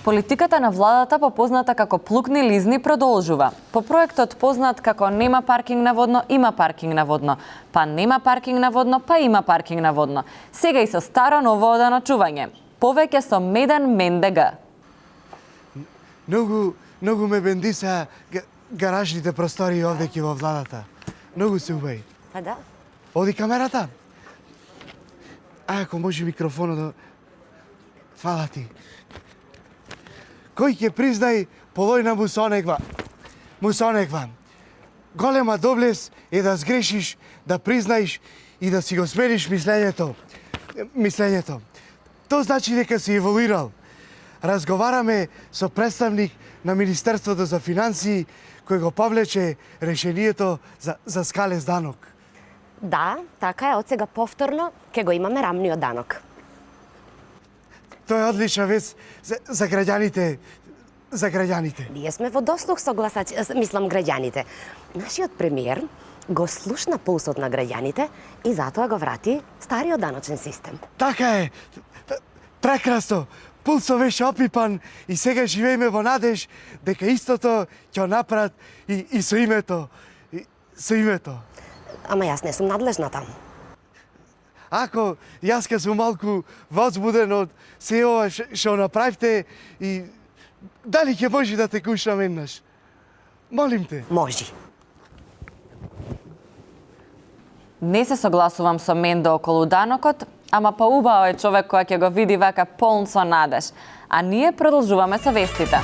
Политиката на владата, попозната како плукни лизни, продолжува. По проектот познат како нема паркинг на водно, има паркинг на водно. Па нема паркинг на водно, па има паркинг на водно. Сега и со старо ново оданочување. Повеќе со Меден Мендега. Многу ме бендиса гаражните простори овдеки во владата. Многу се убави. Па да. Оди камерата. Ако може микрофонот. Фала ти. Кој ќе признај полојна му се онегва. Голема доблест е да сгрешиш, да признаиш и да си го смениш мислењето. Тоа значи дека си еволуирал. Разговараме со представник на Министерството за финансии кој го повлече решението за скалез данок. Да, така е, од сега повторно ќе го имаме рамниот данок. Тоа е одлична вест за граѓаните. Ние сме во дослух со граѓаните. Нашиот премиер го слушна пулсот на граѓаните и затоа го врати стариот даночен систем. Така е. Прекрасно. Пулсот беше опипан и сега живееме во надеж дека истото ќе направат и со името. Ама јас не сум надлежна таму. Ако јас ке сум малку возбуден од се ова што направите и дали ќе може да те кушнам еднаш? Молим те. Може. Не се согласувам со Мендо околу данокот, ама па убаво е човек кој ќе го види вака полн со надеж. А ние продолжуваме со вестите.